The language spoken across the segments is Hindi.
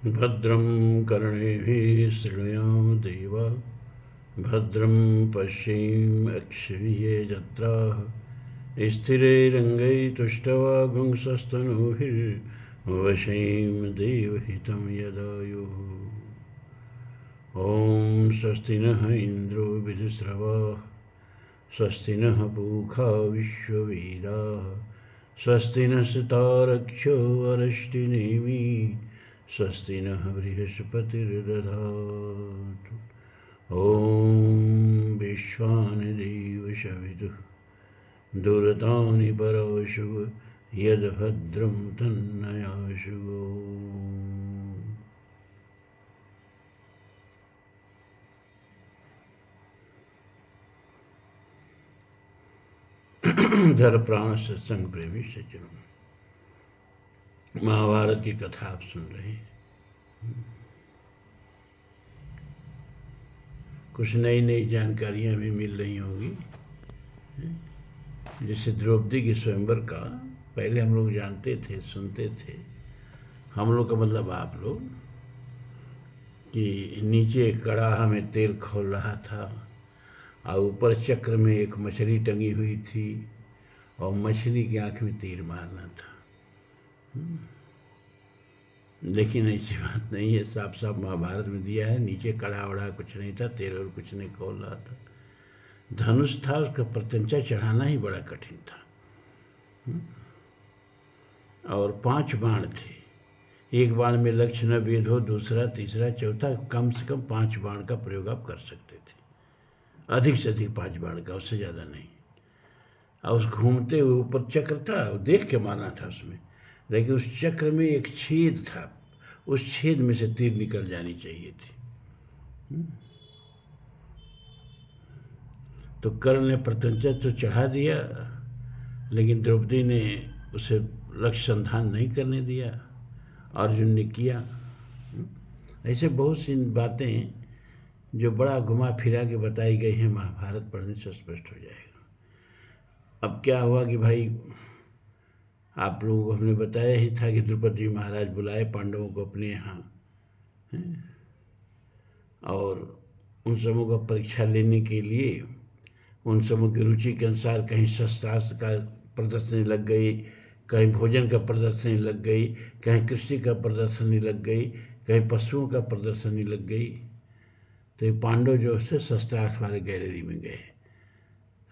भद्रं कर्णेभिः शृणुयाम देवा भद्रं पश्येम्क्षभिर्यजत्राः स्थिरैरङ्गैस्तुष्टवागुंसस्तनूभिर्वशेम देवहितं यदायुः। ॐ स्वस्ति नः इन्द्रो विधुस्रवाः स्वस्ति नः पूषा विश्ववेदाः स्वस्ति नस्तारक्ष्यो अरिष्टिनेमि स्वस्ति नः बृहस्पतिर्दधातु। ॐ विश्वानि देवशविदुः दुरतानि पराशु यद्भद्रं तन्नयाशु। धर प्राण सत्संग प्रेमी सज्जनों, महाभारत की कथा आप सुन रहे हैं। कुछ नई नई जानकारियां भी मिल रही होंगी। जैसे द्रौपदी के स्वयंवर का पहले हम लोग जानते थे, सुनते थे। हम लोग का मतलब आप लोग, कि नीचे कड़ाहा में तेल खौल रहा था और ऊपर चक्र में एक मछली टंगी हुई थी और मछली की आंख में तीर मारना था। लेकिन ऐसी बात नहीं है, साफ साफ महाभारत में दिया है। नीचे कड़ा वड़ा कुछ नहीं था, तेल और कुछ नहीं खोल रहा था। धनुष था, उसका प्रत्यंचा चढ़ाना ही बड़ा कठिन था। और 5 बाण थे। एक बाण में लक्ष्य न भेद हो, दूसरा तीसरा चौथा, कम से कम 5 बाण का प्रयोग आप कर सकते थे। अधिक से अधिक 5 बाण का, उससे ज़्यादा नहीं। और उस घूमते हुए ऊपर चक्र था, देख के मारना था उसमें। लेकिन उस चक्र में एक छेद था, उस छेद में से तीर निकल जानी चाहिए थी। तो कर्ण ने प्रत्यंचा तो चढ़ा दिया, लेकिन द्रौपदी ने उसे लक्ष्य संधान नहीं करने दिया। अर्जुन ने किया। ऐसे बहुत सी बातें जो बड़ा घुमा फिरा के बताई गई हैं, महाभारत पढ़ने से स्पष्ट हो जाएगा। अब क्या हुआ कि भाई, आप लोगों को हमने बताया ही था कि द्रौपदी महाराज बुलाए पांडवों को अपने यहाँ, और उन सबों का परीक्षा लेने के लिए उन सबों की रुचि के अनुसार कहीं शस्त्रास्त्र का प्रदर्शनी लग गई, कहीं भोजन का प्रदर्शनी लग गई, कहीं कृषि का प्रदर्शनी लग गई, कहीं पशुओं का प्रदर्शनी लग गई। तो ये पांडव जो है शस्त्रास्त्र वाले गैलरी में गए।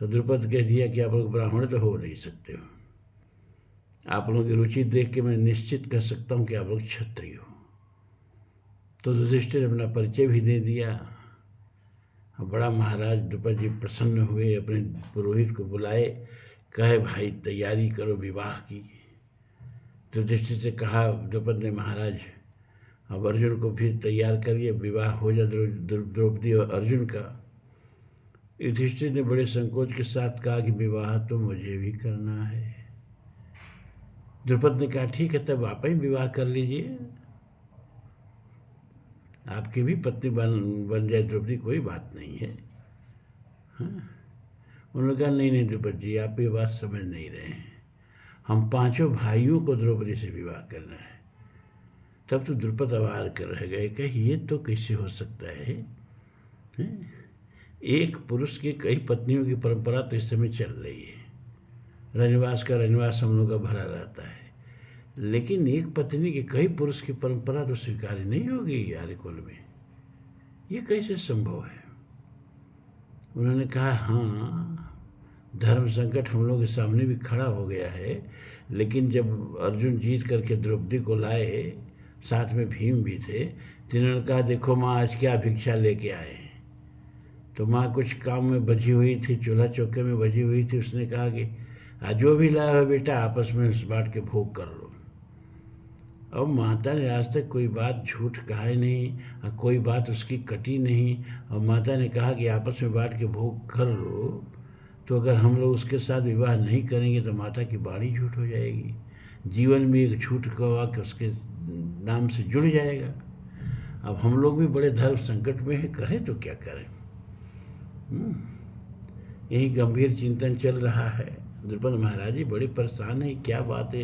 तो द्रुपद कह दिया कि आप लोग ब्राह्मण तो हो नहीं सकते हो। आप लोगों की रुचि देख के मैं निश्चित कर सकता हूँ कि आप लोग क्षत्रिय हो। तो युधिष्ठिर ने अपना परिचय भी दे दिया। बड़ा महाराज द्रुपद जी प्रसन्न हुए, अपने पुरोहित को बुलाए, कहे भाई तैयारी करो विवाह की। तो युधिष्ठिर से कहा द्रुपद ने, महाराज अब अर्जुन को फिर तैयार करिए, विवाह हो जाए द्रौपदी और अर्जुन का। युधिष्ठिर ने बड़े संकोच के साथ कहा कि विवाह तो मुझे भी करना है। द्रुपद ने कहा ठीक है, तब आप ही विवाह कर लीजिए, आपकी भी पत्नी बन जाए द्रौपदी, कोई बात नहीं है। हाँ? उन्होंने कहा नहीं द्रुपद जी, आप ये बात समझ नहीं रहे हैं। हम 5 भाइयों को द्रौपदी से विवाह करना है। तब तो द्रुपद आवाज कर रह गए कि ये तो कैसे हो सकता है? एक पुरुष की कई पत्नियों की परंपरा तो इस समय चल रही है। रनिवास का रनिवास हम लोग का भरा रहता है, लेकिन एक पत्नी के कई पुरुष की परंपरा तो स्वीकार्य नहीं होगी आर्य कुल में। ये कैसे संभव है? उन्होंने कहा हाँ, धर्म संकट हम लोग के सामने भी खड़ा हो गया है, लेकिन जब अर्जुन जीत करके द्रौपदी को लाए, साथ में भीम भी थे, तो इन्होंने कहा देखो माँ आज क्या भिक्षा लेके आए हैं। तो माँ कुछ काम में बजी हुई थी, चूल्हा चौके में बजी हुई थी। उसने कहा कि जो भी लाया हो बेटा आपस में बांट के भोग कर लो। अब माता ने आज तक कोई बात झूठ कहा ही नहीं और कोई बात उसकी कटी नहीं। और माता ने कहा कि आपस में बांट के भोग कर लो, तो अगर हम लोग उसके साथ विवाह नहीं करेंगे तो माता की वाणी झूठ हो जाएगी। जीवन में एक झूठ का वाक्य उसके नाम से जुड़ जाएगा। अब हम लोग भी बड़े धर्म संकट में हैं, करें तो क्या करें? यही गंभीर चिंतन चल रहा है। द्रुपद महाराज जी बड़े परेशान हैं, क्या बात है,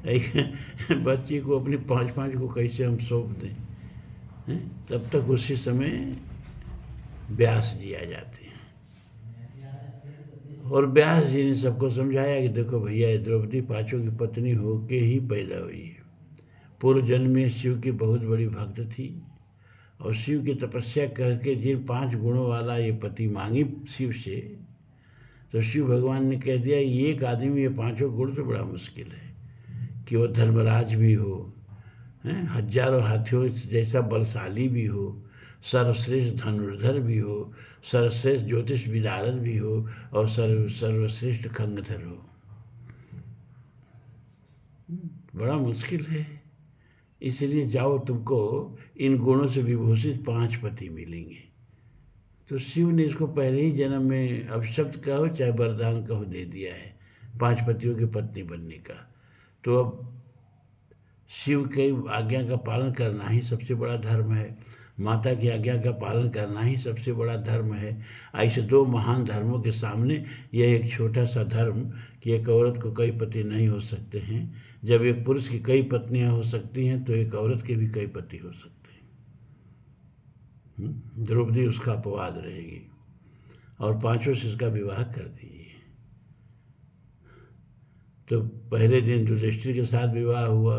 एक बच्ची को अपनी 5 को कैसे हम सौंप दें? हैं, तब तक उसी समय व्यास जी आ जाते हैं। और व्यास जी ने सबको समझाया कि देखो भैया, ये द्रौपदी पांचों की पत्नी होके ही पैदा हुई है। पूर्व जन्म में शिव की बहुत बड़ी भक्त थी और शिव की तपस्या करके जिन 5 गुणों वाला ये पति मांगी शिव से, तो शिव भगवान ने कह दिया एक आदमी ये 5 गुण तो बड़ा मुश्किल है कि वो धर्मराज भी हो, हजारों हाथियों जैसा बलशाली भी हो, सर्वश्रेष्ठ धनुर्धर भी हो, सर्वश्रेष्ठ ज्योतिष विदारद भी हो और सर्वश्रेष्ठ खंगधर हो। बड़ा मुश्किल है। इसलिए जाओ, तुमको इन गुणों से विभूषित 5 पति मिलेंगे। तो शिव ने इसको पहले ही जन्म में अपशब्द कहो चाहे वरदान कहो दे दिया है 5 पतियों की पत्नी बनने का। तो अब शिव की आज्ञा का पालन करना ही सबसे बड़ा धर्म है, माता की आज्ञा का पालन करना ही सबसे बड़ा धर्म है। ऐसे 2 महान धर्मों के सामने यह एक छोटा सा धर्म कि एक औरत को कई पति नहीं हो सकते हैं। जब एक पुरुष की कई पत्नियां हो सकती हैं तो एक औरत के भी कई पति हो सकते हैं। द्रौपदी उसका अपवाद रहेगी और 5 से इसका विवाह कर दीजिए। तो पहले दिन युधिष्ठिर के साथ विवाह हुआ,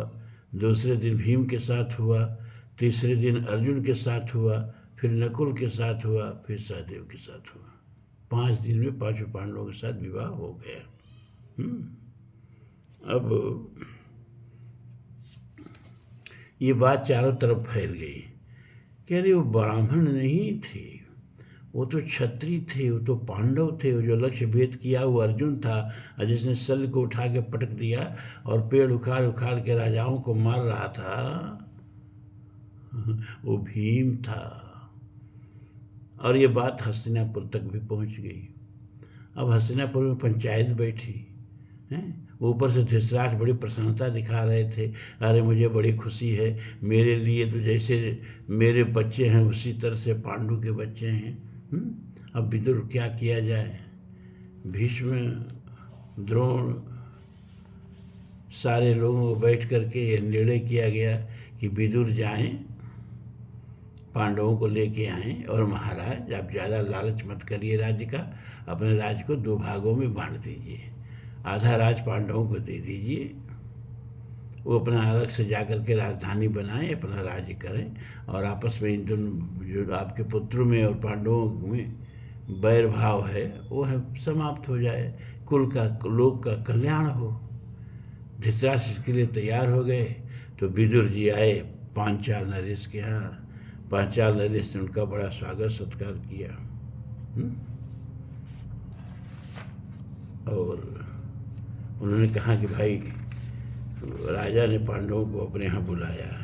दूसरे दिन भीम के साथ हुआ, तीसरे दिन अर्जुन के साथ हुआ, फिर नकुल के साथ हुआ, फिर सहदेव के साथ हुआ। 5 दिन में 5 पांडवों के साथ विवाह हो गया। अब ये बात चारों तरफ फैल गई कि अरे वो ब्राह्मण नहीं थे, वो तो क्षत्रिय थे, वो तो पांडव थे। वो जो लक्ष्य भेद किया वो अर्जुन था और जिसने शल्य को उठा के पटक दिया और पेड़ उखाड़ उखाड़ के राजाओं को मार रहा था वो भीम था। और ये बात हस्तिनापुर तक भी पहुंच गई। अब हस्तिनापुर में पंचायत बैठी हैं, ऊपर से धृतराष्ट्र बड़ी प्रसन्नता दिखा रहे थे, अरे मुझे बड़ी खुशी है, मेरे लिए तो जैसे मेरे बच्चे हैं उसी तरह से पांडु के बच्चे हैं। अब विदुर क्या किया जाए। भीष्म, द्रोण, सारे लोगों को बैठ करके यह निर्णय किया गया कि विदुर जाएं, पांडवों को लेके आएं और महाराज आप ज़्यादा लालच मत करिए राज्य का, अपने राज्य को 2 भागों में बांट दीजिए। आधा राज पांडवों को दे दीजिए, वो अपना अलग से जाकर के राजधानी बनाएं, अपना राज्य करें और आपस में इन दोनों जो आपके पुत्रों में और पांडवों में बैर भाव है वो है समाप्त हो जाए, कुल का लोक का कल्याण हो। धृतराष्ट्र के लिए तैयार हो गए। तो विदुर जी आए पांचाल नरेश के यहाँ। पांचाल नरेश ने उनका बड़ा स्वागत सत्कार किया और उन्होंने कहा कि भाई राजा ने पांडवों को अपने यहाँ बुलाया है।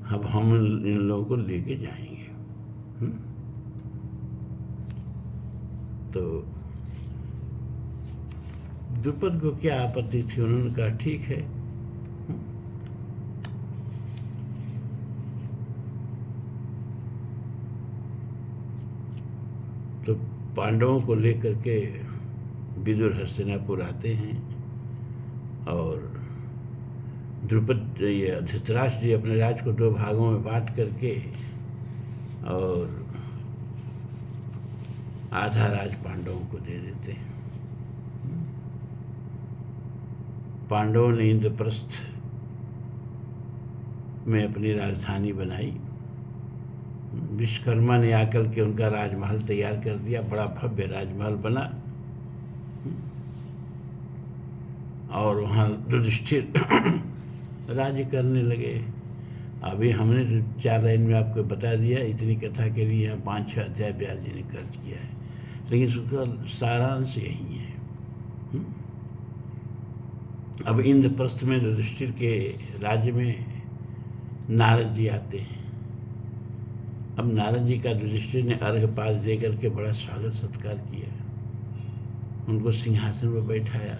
अब हम इन लोगों को लेके जाएंगे। तो द्रुपद को क्या आपत्ति थी, उन्होंने कहा ठीक है। तो पांडवों को लेकर के विदुर हस्तिनापुर आते हैं और द्रुपद ये धृतराष्ट्र जी अपने राज्य को 2 भागों में बांट करके और आधा राज पांडवों को दे देते हैं। पांडवों ने इंद्रप्रस्थ में अपनी राजधानी बनाई। विश्वकर्मा ने आकर के उनका राजमहल तैयार कर दिया, बड़ा भव्य राजमहल बना और वहाँ युधिष्ठिर राज्य करने लगे। अभी हमने तो 4 लाइन में आपको बता दिया, इतनी कथा के लिए यहाँ 5-6 अध्याय व्यास जी ने खर्च किया है, लेकिन उसका सारांश यही है। अब इंद्रप्रस्थ में युधिष्ठिर के राज्य में नारद जी आते हैं। अब नारद जी का युधिष्ठिर ने अर्घपात दे करके बड़ा स्वागत सत्कार किया, उनको सिंहासन पर बैठाया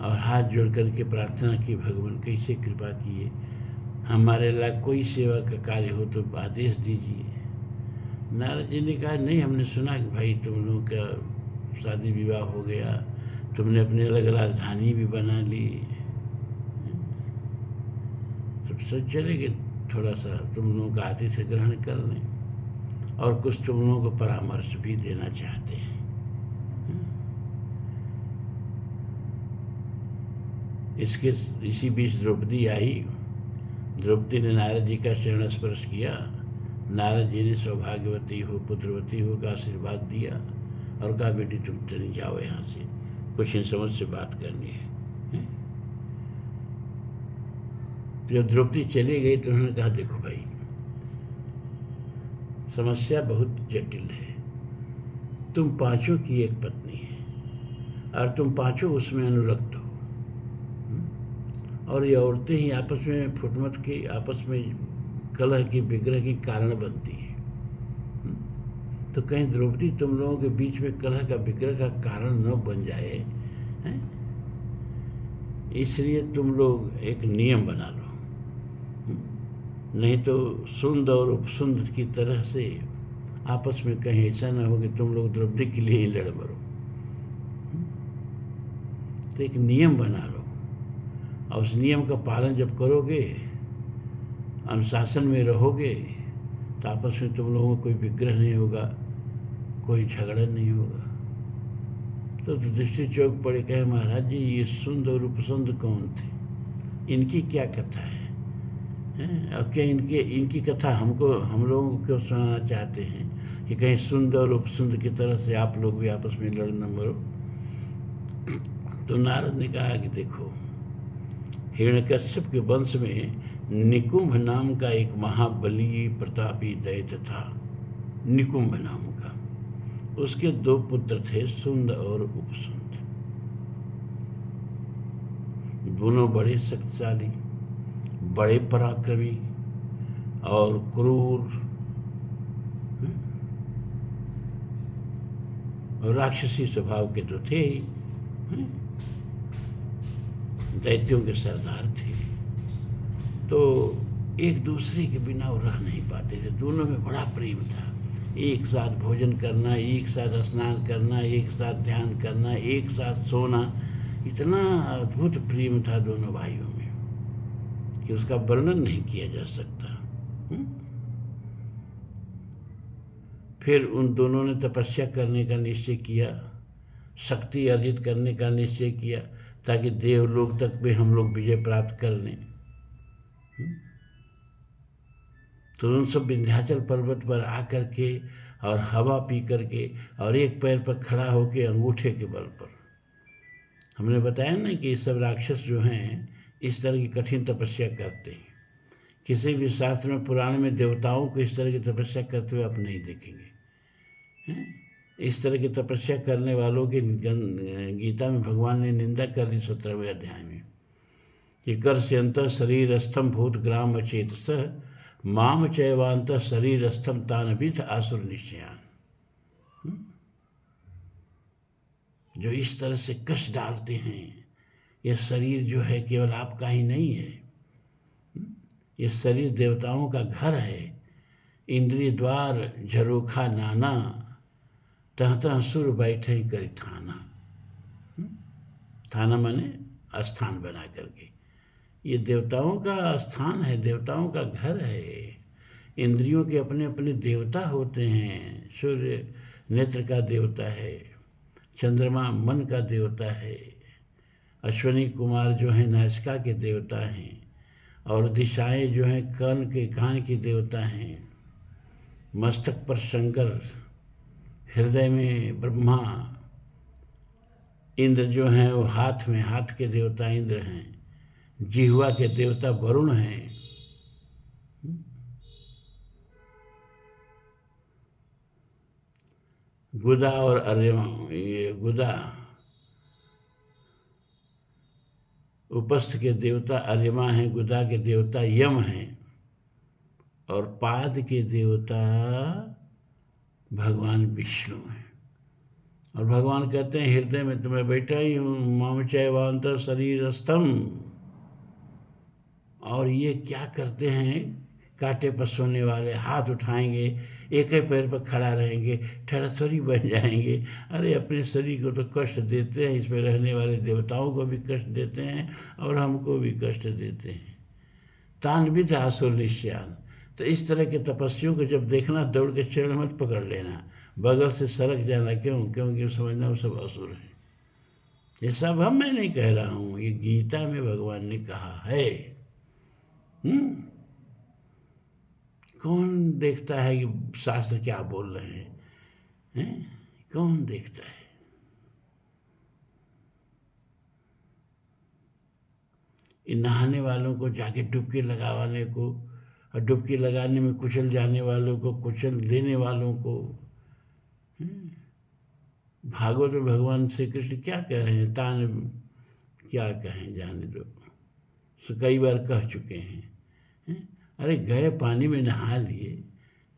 और हाथ जोड़ करके प्रार्थना की, भगवान कैसे कृपा किए, हमारे लायक कोई सेवा का कार्य हो तो आदेश दीजिए। नारद जी ने कहा नहीं, हमने सुना कि भाई तुम लोगों का शादी विवाह हो गया, तुमने अपनी अलग राजधानी भी बना ली। तो सोच चले कि थोड़ा सा तुम लोगों का आतिथ्य ग्रहण कर लें, और कुछ तुम लोगों को परामर्श भी देना चाहते हैं। इसी बीच द्रौपदी आई। द्रौपदी ने नारद जी का चरण स्पर्श किया। नारद जी ने सौभाग्यवती हो, पुत्रवती हो का आशीर्वाद दिया और कहा, बेटी तुम चली जाओ यहाँ से, कुछ इन समझ से बात करनी है। जब द्रौपदी चली गई तो उन्होंने कहा, देखो भाई, समस्या बहुत जटिल है। तुम पांचों की एक पत्नी है और तुम पांचों उसमें अनुरक्त हो, और ये औरतें ही आपस में फुटमत की, आपस में कलह की, विग्रह की कारण बनती है। तो कहीं द्रौपदी तुम लोगों के बीच में कलह का, विग्रह का कारण न बन जाए, हैं? इसलिए तुम लोग एक नियम बना लो, नहीं तो सुंद और उपसुंद की तरह से आपस में कहीं ऐसा ना हो कि तुम लोग द्रौपदी के लिए ही लड़ मरो। तो एक नियम बना लो, और उस नियम का पालन जब करोगे, अनुशासन में रहोगे, तो आपस में तुम लोगों को कोई विग्रह नहीं होगा, कोई झगड़ा नहीं होगा। तो युधिष्ठिर चौक पड़े, कहे, महाराज जी, ये सुंद और उपसुंद कौन थे? इनकी क्या कथा है? और क्या इनकी कथा हम लोगों को क्यों सुनाना चाहते हैं कि कहीं सुंद और उपसुंद की तरह से आप लोग भी आपस में लड़ न मरो? तो नारद ने कहा कि देखो, हिरण्यकश्यप के वंश में निकुंभ नाम का एक महाबली प्रतापी दैत्य था। निकुंभ नाम का, उसके 2 पुत्र थे, सुंद और उपसुंद। दोनों बड़े शक्तिशाली, बड़े पराक्रमी और क्रूर और राक्षसी स्वभाव के तो थे ही, दैत्यों के सरदार थे। तो एक दूसरे के बिना वो रह नहीं पाते थे। दोनों में बड़ा प्रेम था। एक साथ भोजन करना, एक साथ स्नान करना, एक साथ ध्यान करना, एक साथ सोना, इतना अद्भुत प्रेम था दोनों भाइयों में कि उसका वर्णन नहीं किया जा सकता। फिर उन दोनों ने तपस्या करने का निश्चय किया, शक्ति अर्जित करने का निश्चय किया, ताकि देवलोक तक भी हम लोग विजय प्राप्त कर लें। तो उन सब विंध्याचल पर्वत पर आकर के और हवा पी करके और एक पैर पर खड़ा होकर अंगूठे के बल पर, हमने बताया ना कि ये सब राक्षस जो हैं इस तरह की कठिन तपस्या करते हैं। किसी भी शास्त्र में, पुराण में देवताओं को इस तरह की तपस्या करते हुए आप नहीं देखेंगे। इस तरह की तपस्या करने वालों की गीता में भगवान ने निंदा कर दी 17वें अध्याय में कि कर्ष्यन्तः शरीरस्थम भूत ग्राम अचेतस माम चैवान्तः शरीरस्थम तानविध आसुर निश्चयान। जो इस तरह से कष्ट डालते हैं, यह शरीर जो है केवल आपका ही नहीं है, यह शरीर देवताओं का घर है। इंद्रिय द्वार झरोखा नाना, तह तह सुर बैठे करी थाना। थाना माने स्थान बना करके, ये देवताओं का स्थान है, देवताओं का घर है। इंद्रियों के अपने अपने देवता होते हैं। सूर्य नेत्र का देवता है, चंद्रमा मन का देवता है, अश्वनी कुमार जो हैं नासिका के देवता हैं, और दिशाएं जो हैं कान की देवता हैं, मस्तक पर शंकर, हृदय में ब्रह्मा, इंद्र जो हैं वो हाथ के देवता इंद्र हैं, जिह्वा के देवता वरुण हैं। गुदा और अर्यमा, ये गुदा उपस्थ के देवता अर्यमा हैं, गुदा के देवता यम हैं, और पाद के देवता भगवान विष्णु हैं। और भगवान कहते हैं, हृदय में तो मैं बैठा ही हूँ, माम चैवान्तः शरीरस्थम। और ये क्या करते हैं? कांटे पर सोने वाले, हाथ उठाएंगे, एक ही पैर पर खड़ा रहेंगे, ठरस्वरी बन जाएंगे। अरे अपने शरीर को तो कष्ट देते हैं, इसमें रहने वाले देवताओं को भी कष्ट देते हैं और हमको भी कष्ट देते हैं। तान्वित आसुर निश्यान। तो इस तरह के तपस्वियों को जब देखना, दौड़ के चरण मत पकड़ लेना, बगल से सरक जाना। क्यों? क्योंकि समझना वो सब असुर हैं। ये सब मैं नहीं कह रहा हूँ, ये गीता में भगवान ने कहा है। कौन देखता है कि शास्त्र क्या बोल रहे हैं? कौन देखता है? इन नहाने वालों को जाके डुबकी लगाने को, और डुबकी लगाने में कुचल जाने वालों को, कुचल देने वालों को, भागवत में भगवान श्री कृष्ण क्या कह रहे हैं? तान क्या कहें, जाने दो, सो कई बार कह चुके हैं। अरे गए पानी में नहा लिए,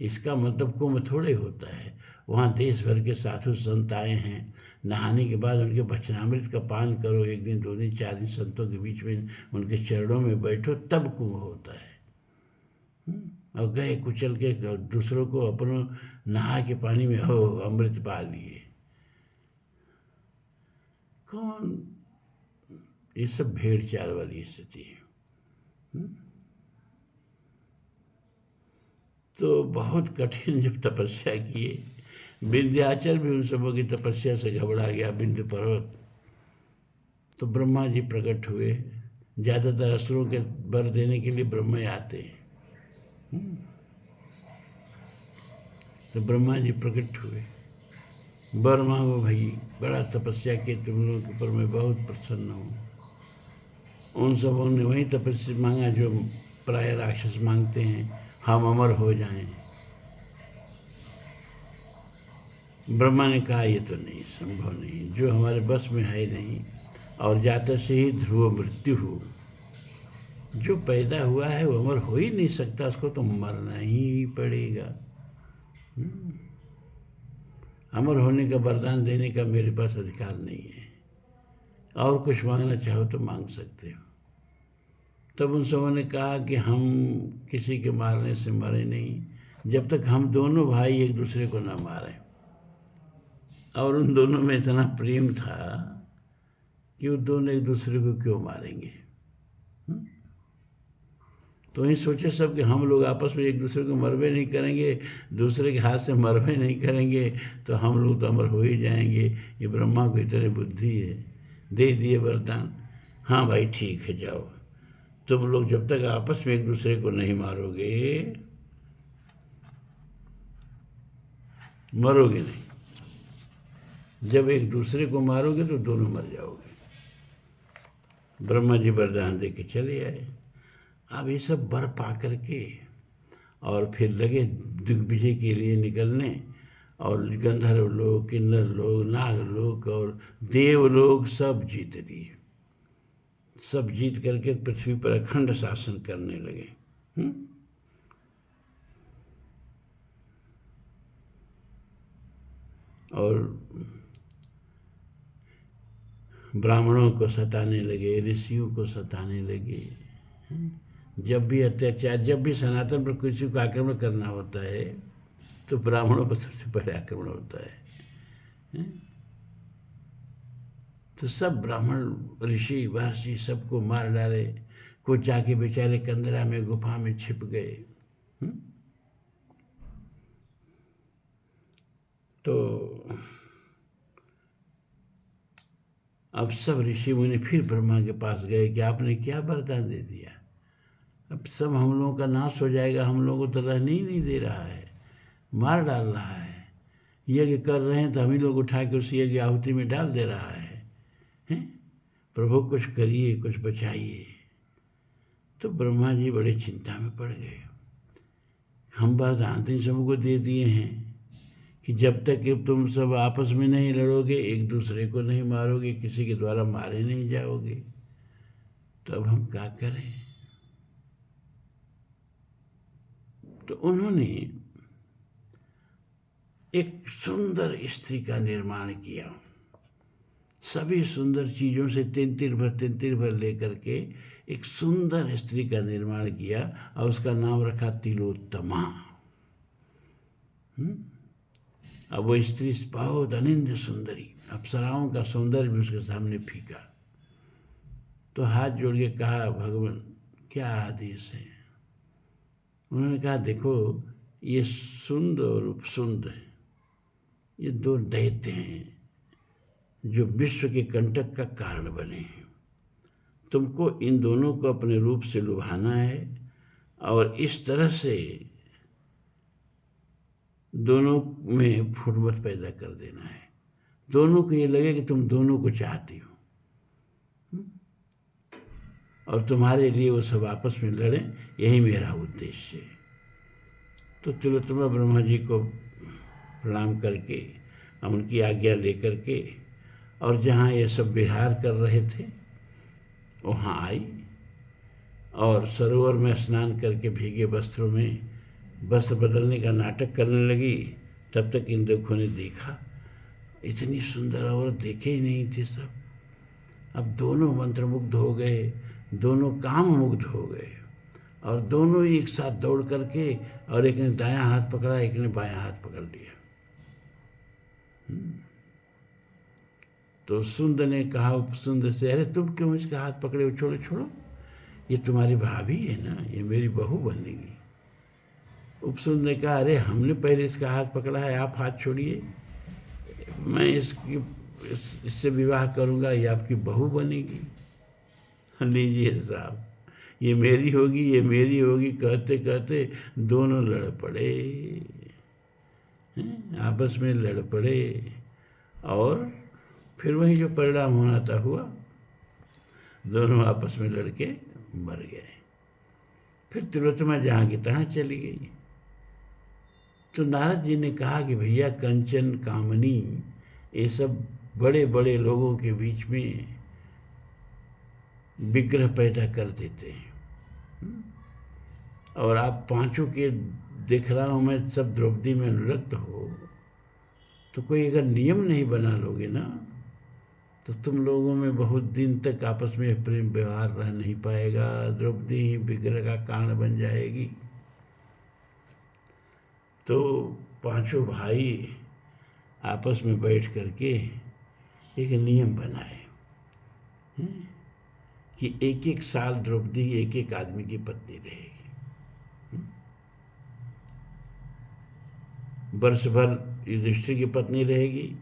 इसका मतलब कुंभ थोड़े होता है। वहाँ देश भर के साधु संत आए हैं, नहाने के बाद उनके वचनामृत का पान करो, एक दिन 2 दिन 4 दिन संतों के बीच में उनके चरणों में बैठो, तब कुंभ होता है। और गए कुचल के दूसरों को अपनों नहा के पानी में हो अमृत पा लिए। कौन? ये सब भेड़ चाल वाली स्थिति है। तो बहुत कठिन जब तपस्या किए, विंध्याचल भी उन सबों की तपस्या से घबरा गया, विंध्य पर्वत। तो ब्रह्मा जी प्रकट हुए। ज़्यादातर असुरों के वर देने के लिए ब्रह्मा ही आते हैं। तो ब्रह्मा जी प्रकट हुए, वर मांगो भाई, बड़ा तपस्या किए तुम लोगों के ऊपर, मैं बहुत प्रसन्न हूँ। उन सबों ने वही तपस्या मांगा जो प्राय राक्षस मांगते हैं, हम अमर हो जाएं। ब्रह्मा ने कहा ये तो नहीं, संभव नहीं, जो हमारे बस में है नहीं, और जाते से ही ध्रुव मृत्यु हो। जो पैदा हुआ है वो अमर हो ही नहीं सकता, उसको तो मरना ही पड़ेगा। अमर होने का वरदान देने का मेरे पास अधिकार नहीं है। और कुछ मांगना चाहो तो मांग सकते हो। तब उन सबों ने कहा कि हम किसी के मारने से मरे नहीं, जब तक हम दोनों भाई एक दूसरे को न मारें। और उन दोनों में इतना प्रेम था कि वो दोनों एक दूसरे को क्यों मारेंगे। तो वही सोचे सब कि हम लोग आपस में एक दूसरे को मरबे नहीं करेंगे, दूसरे के हाथ से मरबे नहीं करेंगे, तो हम लोग तो अमर हो ही जाएंगे। ये ब्रह्मा को इतनी बुद्धि है, दे दिए वरदान। हाँ भाई ठीक है, जाओ, तुम लोग जब तक आपस में एक दूसरे को नहीं मारोगे, मरोगे नहीं। जब एक दूसरे को मारोगे तो दोनों मर जाओगे। ब्रह्मा जी वरदान दे के चले आए। अब ये सब वर पा करके और फिर लगे दिग्विजय के लिए निकलने, और गंधर्व लोग, किन्नर लोग, नाग लोग और देव लोग सब जीत लिए। सब जीत करके पृथ्वी पर अखंड शासन करने लगे। और ब्राह्मणों को सताने लगे, ऋषियों को सताने लगे। जब भी अत्याचार, जब भी सनातन पर किसी को आक्रमण करना होता है तो ब्राह्मणों पर सबसे पहले आक्रमण होता है। तो सब ब्राह्मण, ऋषि, महर्षि सबको मार डाले। कुछ जाके बेचारे कंदरा में गुफा में छिप गए। तो अब सब ऋषि मुनि फिर ब्रह्मा के पास गए कि आपने क्या वरदान दे दिया, अब सब हम लोगों का नाश हो जाएगा, हम लोगों को तो रहने ही नहीं दे रहा है, मार डाल रहा है, यज्ञ कर रहे हैं तो हम ही लोग उठा के उस यज्ञ आहुति में डाल दे रहा है। प्रभु कुछ करिए, कुछ बचाइए। तो ब्रह्मा जी बड़े चिंता में पड़ गए। हम वरदान तो इन सबको दे दिए हैं कि जब तक कि तुम सब आपस में नहीं लड़ोगे, एक दूसरे को नहीं मारोगे, किसी के द्वारा मारे नहीं जाओगे, तो अब हम क्या करें। तो उन्होंने एक सुंदर स्त्री का निर्माण किया। सभी सुंदर चीज़ों से तिनतिर भर लेकर के एक सुंदर स्त्री का निर्माण किया और उसका नाम रखा तिलोत्तमा। हम्म? अब वो स्त्री बहुत अनिंद्य सुंदरी, अप्सराओं का सौंदर्य भी उसके सामने फीका। तो हाथ जोड़ के कहा, भगवान क्या आदेश है? उन्होंने कहा, देखो ये सुंद और उपसुंद ये दो दैत्य हैं जो विश्व के कंटक का कारण बने हैं। तुमको इन दोनों को अपने रूप से लुभाना है और इस तरह से दोनों में फुर्मत पैदा कर देना है। दोनों को ये लगे कि तुम दोनों को चाहती हो और तुम्हारे लिए वो सब आपस में लड़ें, यही मेरा उद्देश्य है। तो तिलोत्तमा ब्रह्मा जी को प्रणाम करके, उनकी आज्ञा लेकर के, और जहाँ ये सब विहार कर रहे थे वहाँ आई और सरोवर में स्नान करके भीगे वस्त्रों में वस्त्र बदलने का नाटक करने लगी। तब तक इन देखों ने देखा, इतनी सुंदर औरत देखे ही नहीं थे सब। अब दोनों मंत्रमुग्ध हो गए, दोनों काम मुग्ध हो गए और दोनों एक साथ दौड़ करके, और एक ने दायां हाथ पकड़ा, एक ने बायां हाथ पकड़ लिया। तो सुंद ने कहा उपसुंद से, अरे तुम क्यों इसका हाथ पकड़े हो? छोड़ो छोड़ो, ये तुम्हारी भाभी है ना, ये मेरी बहू बनेगी। उपसुंद ने कहा, अरे हमने पहले इसका हाथ पकड़ा है, आप हाथ छोड़िए, मैं इससे विवाह करूंगा, ये आपकी बहू बनेगी। लीजिए साहब, ये मेरी होगी, ये मेरी होगी कहते कहते दोनों लड़ पड़े, आपस में लड़ पड़े और फिर वही जो परिणाम होना था हुआ। दोनों आपस में लड़के मर गए। फिर तिलोत्तमा जहाँ की तहाँ चली गई। तो नारद जी ने कहा कि भैया कंचन कामनी ये सब बड़े बड़े लोगों के बीच में विग्रह पैदा कर देते हैं, और आप पांचों के देख रहा हूँ मैं सब द्रौपदी में अनुरक्त हो, तो कोई अगर नियम नहीं बना लोगे ना तो तुम लोगों में बहुत दिन तक आपस में प्रेम व्यवहार रह नहीं पाएगा। द्रौपदी ही विग्रह का कारण बन जाएगी। तो पांचों भाई आपस में बैठ करके एक नियम बनाए कि एक एक साल द्रौपदी एक एक आदमी की पत्नी रहेगी। वर्ष भर युधिष्ठिर की पत्नी रहेगी,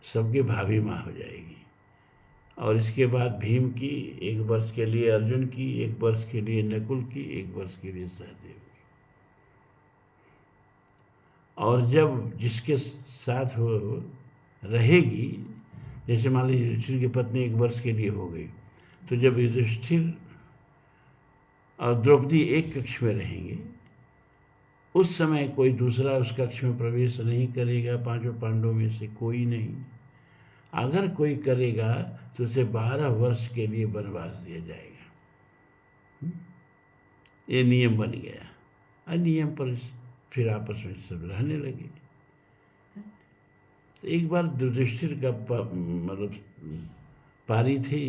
सबके भाभी माँ हो जाएगी। और इसके बाद भीम की, एक वर्ष के लिए अर्जुन की, एक वर्ष के लिए नकुल की, एक वर्ष के लिए सहदेव की। और जब जिसके साथ हो रहेगी, जैसे मान लीजिए युधिष्ठिर की पत्नी एक वर्ष के लिए हो गई, तो जब युधिष्ठिर और द्रौपदी एक कक्ष में रहेंगे, उस समय कोई दूसरा उस कक्ष में प्रवेश नहीं करेगा, पांचों पांडवों में से कोई नहीं। अगर कोई करेगा तो उसे 12 वर्ष के लिए वनवास दिया जाएगा। ये नियम बन गया। और नियम पर फिर आपस में सब रहने लगे। तो एक बार युधिष्ठिर का मतलब पारी थी,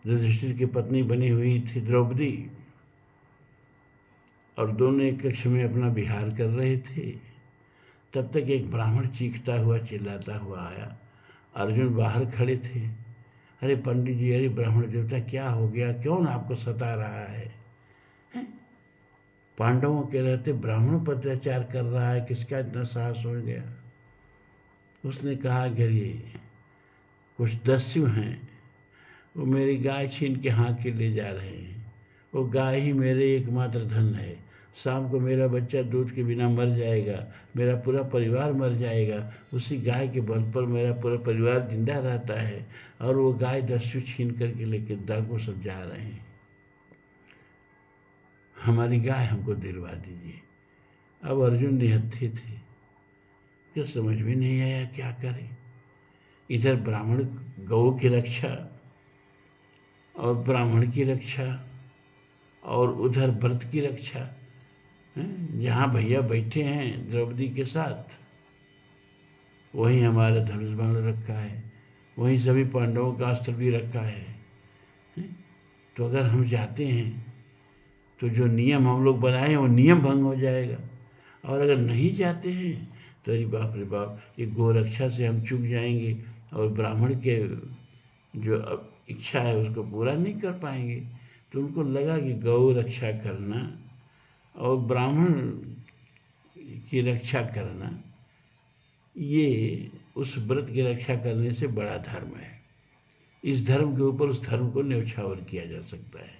युधिष्ठिर की पत्नी बनी हुई थी द्रौपदी, और दोनों एक कक्ष में अपना विहार कर रहे थे। तब तक एक ब्राह्मण चीखता हुआ चिल्लाता हुआ आया। अर्जुन बाहर खड़े थे। अरे पंडित जी, अरे ब्राह्मण देवता, क्या हो गया? कौन आपको सता रहा है? पांडवों के रहते ब्राह्मण पर अत्याचार कर रहा है, किसका इतना साहस हो गया? उसने कहा कि ये कुछ दस्यु हैं, वो मेरी गाय छीन के हाँक के ले जा रहे हैं। वो गाय ही मेरे एकमात्र धन है। शाम को मेरा बच्चा दूध के बिना मर जाएगा, मेरा पूरा परिवार मर जाएगा। उसी गाय के बल पर मेरा पूरा परिवार जिंदा रहता है, और वो गाय दस्यु छीन करके लेके डाकू सब जा रहे हैं। हमारी गाय हमको दिलवा दीजिए। अब अर्जुन निहत्थे थे कि समझ में नहीं आया क्या करें। इधर ब्राह्मण गौ की रक्षा और ब्राह्मण की रक्षा, और उधर व्रत की रक्षा। जहाँ भैया बैठे हैं द्रौपदी के साथ, वहीं हमारा धनुष बाण रखा है, वहीं सभी पांडवों का अस्त्र भी रखा है। तो अगर हम जाते हैं तो जो नियम हम लोग बनाए हैं वो नियम भंग हो जाएगा। और अगर नहीं जाते हैं तो अरे बाप रे बाप, ये गोरक्षा से हम चूक जाएंगे और ब्राह्मण के जो इच्छा है उसको पूरा नहीं कर पाएंगे। तो उनको लगा कि गौ रक्षा करना और ब्राह्मण की रक्षा करना, ये उस व्रत की रक्षा करने से बड़ा धर्म है। इस धर्म के ऊपर उस धर्म को न्यौछावर किया जा सकता है।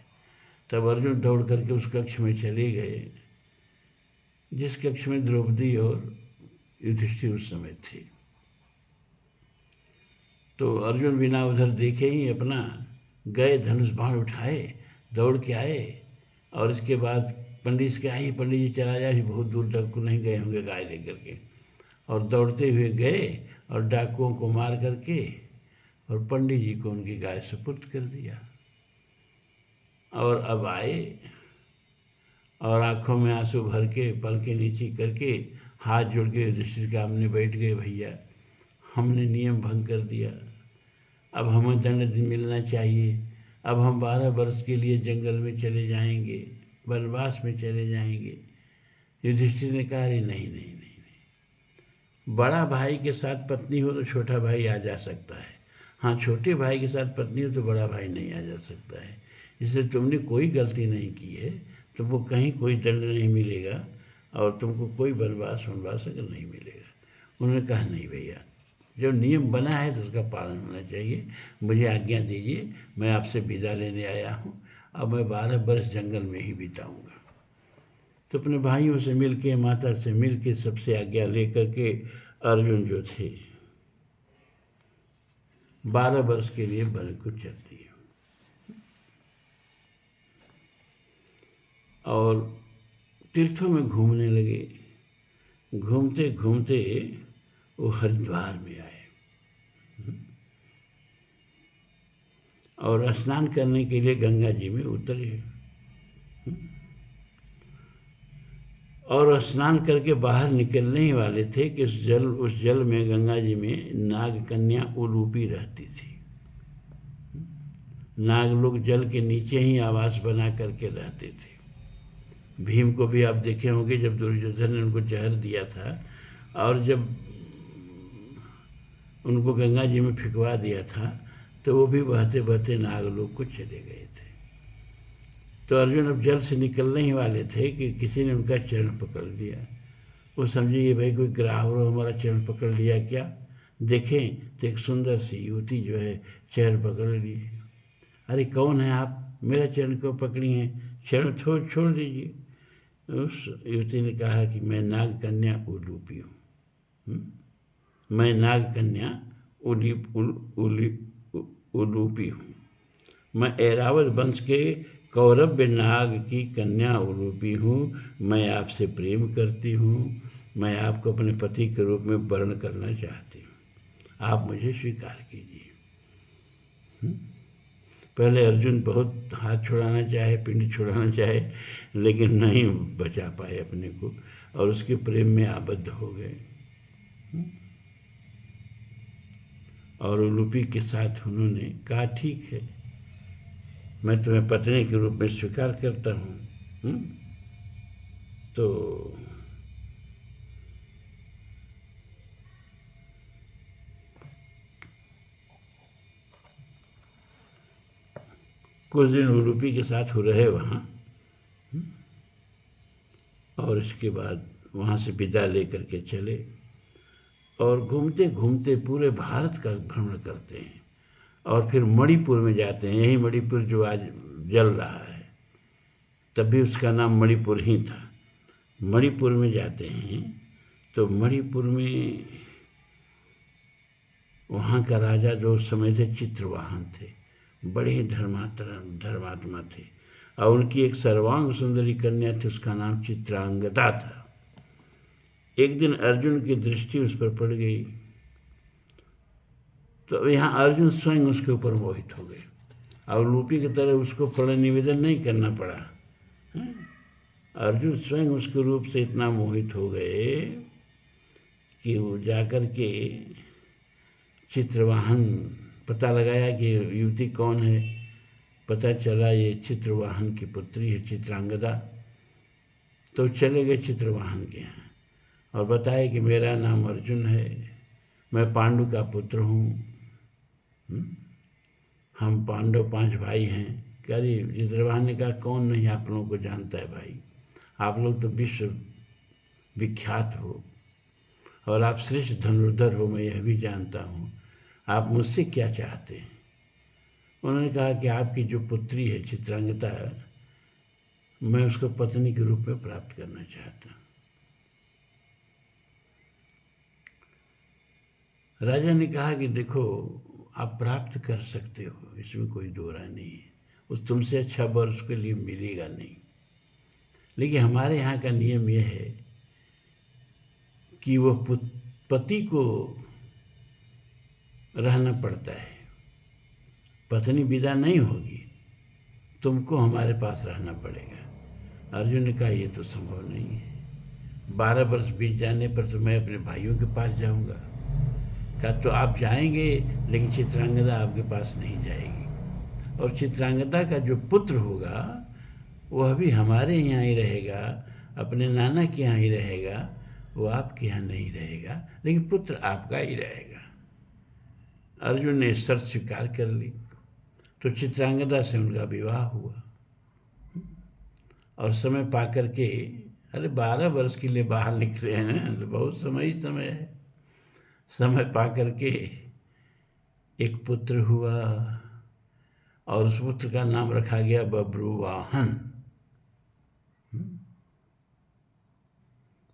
तब अर्जुन दौड़ करके उस कक्ष में चले गए जिस कक्ष में द्रौपदी और युधिष्ठिर उस समय थे। तो अर्जुन बिना उधर देखे ही अपना गए, धनुष बाण उठाए, दौड़ के आए। और इसके बाद पंडित के आई, पंडित जी चला जाए, बहुत दूर तक को नहीं गए होंगे गाय लेकर के, और दौड़ते हुए गए और डाकुओं को मार करके और पंडित जी को उनकी गाय सुपुर्द कर दिया। और अब आए और आंखों में आंसू भर के पलकें नीची करके हाथ जोड़ के युधिष्ठिर के सामने बैठ गए, भैया हमने नियम भंग कर दिया, अब हमें दंड मिलना चाहिए, अब हम 12 वर्ष के लिए जंगल में चले जाएंगे, वनवास में चले जाएंगे। युधिष्ठिर ने कहा, अरे नहीं नहीं नहीं नहीं, बड़ा भाई के साथ पत्नी हो तो छोटा भाई आ जा सकता है, हाँ छोटे भाई के साथ पत्नी हो तो बड़ा भाई नहीं आ जा सकता है। इसलिए तुमने कोई गलती नहीं की है, तुमको कहीं कोई दंड नहीं मिलेगा और तुमको कोई वनवास अगर नहीं मिलेगा। उन्होंने कहा, नहीं भैया, जब नियम बना है तो उसका पालन होना चाहिए, मुझे आज्ञा दीजिए, मैं आपसे विदा लेने आया हूँ, अब मैं 12 वर्ष जंगल में ही बिताऊँगा। तो अपने भाइयों से मिल के, माता से मिल के, सबसे आज्ञा ले करके अर्जुन जो थे 12 वर्ष के लिए वन को चल दिए। और तीर्थों में घूमने लगे। घूमते घूमते वो हरिद्वार में आए और स्नान करने के लिए गंगा जी में उतरे। और स्नान करके बाहर निकलने ही वाले थे कि उस जल में, गंगा जी में नाग कन्या उलूपी रहती थी। नाग लोग जल के नीचे ही आवास बना करके रहते थे। भीम को भी आप देखे होंगे, जब दुर्योधन ने उनको जहर दिया था और जब उनको गंगा जी में फेंकवा दिया था तो वो भी बहते बहते नागलोक को चले गए थे। तो अर्जुन अब जल से निकलने ही वाले थे कि किसी ने उनका चरण पकड़ लिया। वो समझे ये भाई कोई ग्राहक हमारा चरण पकड़ लिया क्या। देखें तो एक सुंदर सी युवती जो है चरण पकड़ ली। अरे कौन है आप, मेरा चरण क्यों पकड़ी हैं, चरण छोड़ दीजिए। उस युवती ने कहा कि मैं नाग कन्या उलूपी हूँ, मैं नाग कन्या उलूपी हूँ, मैं ऐरावत वंश के कौरव्य नाग की कन्या उलूपी हूँ, मैं आपसे प्रेम करती हूँ, मैं आपको अपने पति के रूप में वर्ण करना चाहती हूँ, आप मुझे स्वीकार कीजिए। पहले अर्जुन बहुत हाथ छुड़ाना चाहे, पिंड छुड़ाना चाहे, लेकिन नहीं बचा पाए अपने को और उसके प्रेम में आबद्ध हो गए। और उलूपी के साथ उन्होंने कहा, ठीक है, मैं तुम्हें पत्नी के रूप में स्वीकार करता हूँ। तो कुछ दिन उलूपी के साथ हो रहे वहाँ, और इसके बाद वहाँ से विदा लेकर के चले और घूमते घूमते पूरे भारत का भ्रमण करते हैं और फिर मणिपुर में जाते हैं। यही मणिपुर जो आज जल रहा है, तब भी उसका नाम मणिपुर ही था। मणिपुर में जाते हैं तो मणिपुर में वहाँ का राजा जो उस समय थे चित्रवाहन थे, बड़े ही धर्मात्मा थे और उनकी एक सर्वांग सुंदरी कन्या थी, उसका नाम चित्रांगदा था। एक दिन अर्जुन की दृष्टि उस पर पड़ गई तो यहाँ अर्जुन स्वयं उसके ऊपर मोहित हो गए और लूपी की तरह उसको प्रण निवेदन नहीं करना पड़ा। अर्जुन स्वयं उसके रूप से इतना मोहित हो गए कि वो जाकर के चित्रवाहन पता लगाया कि युवती कौन है। पता चला ये चित्रवाहन की पुत्री है, चित्रांगदा। तो चले गए चित्रवाहन के यहाँ और बताए कि मेरा नाम अर्जुन है, मैं पांडु का पुत्र हूँ। हम पांडव 5 भाई हैं। कह रही जितवाहन ने कहा कौन नहीं आप लोगों को जानता है भाई, आप लोग तो विश्व विख्यात हो और आप श्रेष्ठ धनुर्धर हो, मैं यह भी जानता हूँ। आप मुझसे क्या चाहते हैं? उन्होंने कहा कि आपकी जो पुत्री है चित्रांगदा, मैं उसको पत्नी के रूप में प्राप्त करना चाहता हूँ। राजा ने कहा कि देखो आप प्राप्त कर सकते हो, इसमें कोई दो राय नहीं है, उस तुमसे अच्छा वर उसके लिए मिलेगा नहीं। लेकिन हमारे यहाँ का नियम यह है कि वह पति को रहना पड़ता है, पत्नी विदा नहीं होगी, तुमको हमारे पास रहना पड़ेगा। अर्जुन ने कहा ये तो संभव नहीं है, 12 वर्ष बीत जाने पर तो मैं अपने भाइयों के पास जाऊंगा। कहा तो आप जाएंगे लेकिन चित्रांगदा आपके पास नहीं जाएगी, और चित्रांगदा का जो पुत्र होगा वह भी हमारे यहाँ ही रहेगा, अपने नाना के यहाँ ही रहेगा, वो आपके यहाँ नहीं रहेगा, लेकिन पुत्र आपका ही रहेगा। अर्जुन ने शर्त स्वीकार कर ली, तो चित्रांगदा से उनका विवाह हुआ। और समय पा कर के, अरे 12 वर्ष के लिए बाहर निकले हैं ना, तो बहुत समय ही समय है। समय पा कर के एक पुत्र हुआ और उस पुत्र का नाम रखा गया बब्रुवाहन।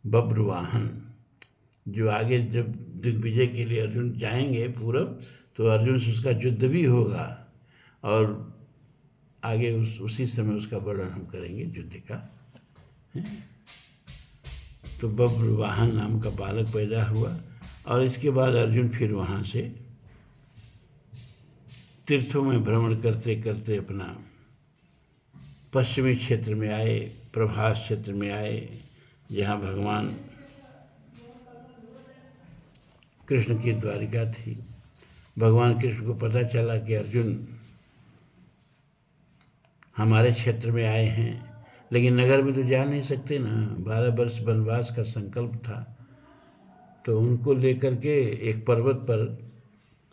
बब्रुवाहन जो आगे जब दिग्विजय के लिए अर्जुन जाएंगे पूरब, तो अर्जुन से उसका युद्ध भी होगा और आगे उसी समय उसका वर्णन हम करेंगे युद्ध का। तो बब्रुवाहन नाम का बालक पैदा हुआ और इसके बाद अर्जुन फिर वहाँ से तीर्थों में भ्रमण करते करते अपना पश्चिमी क्षेत्र में आए, प्रभास क्षेत्र में आए, जहाँ भगवान कृष्ण की द्वारिका थी। भगवान कृष्ण को पता चला कि अर्जुन हमारे क्षेत्र में आए हैं, लेकिन नगर में तो जा नहीं सकते ना, 12 वर्ष वनवास का संकल्प था। तो उनको लेकर के एक पर्वत पर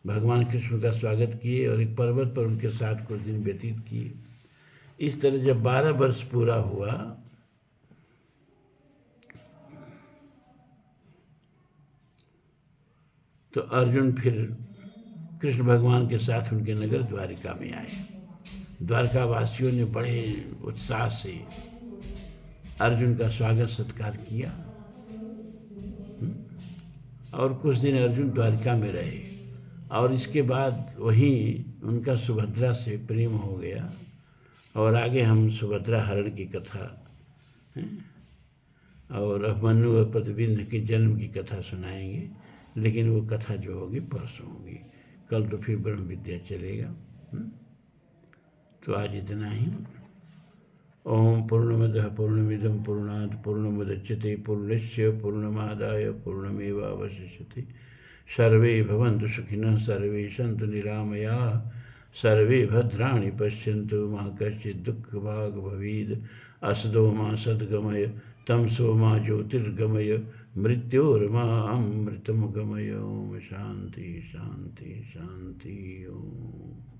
भगवान कृष्ण का स्वागत किए और एक पर्वत पर उनके साथ कुछ दिन व्यतीत किए। इस तरह जब 12 वर्ष पूरा हुआ तो अर्जुन फिर कृष्ण भगवान के साथ उनके नगर द्वारिका में आए। द्वारका वासियों ने बड़े उत्साह से अर्जुन का स्वागत सत्कार किया और कुछ दिन अर्जुन द्वारिका में रहे और इसके बाद वहीं उनका सुभद्रा से प्रेम हो गया। और आगे हम सुभद्रा हरण की कथा और अभिमन्यु और प्रतिबिंध के जन्म की कथा सुनाएंगे, लेकिन वो कथा जो होगी परसों होगी, कल तो फिर ब्रह्म विद्या चलेगा। तो आज इतना ही। ओम पूर्णमदः पूर्णमिदं पूर्णात् पूर्णमुदच्यते पूर्णस्य पूर्णमादाय पूर्णमेवावशिष्यते। सर्वे भवन्तु सुखिनः, सर्वे सन्तु निरामयाः, सर्वे भद्राणि पश्यन्तु मा कश्चित् दुःखभाग् भवेत्। असदो मा सद्गमय, तमसो मा ज्योतिर्गमय, मृत्योर्मा अमृतं गमय। ओम शांति शांति शांति। ओम।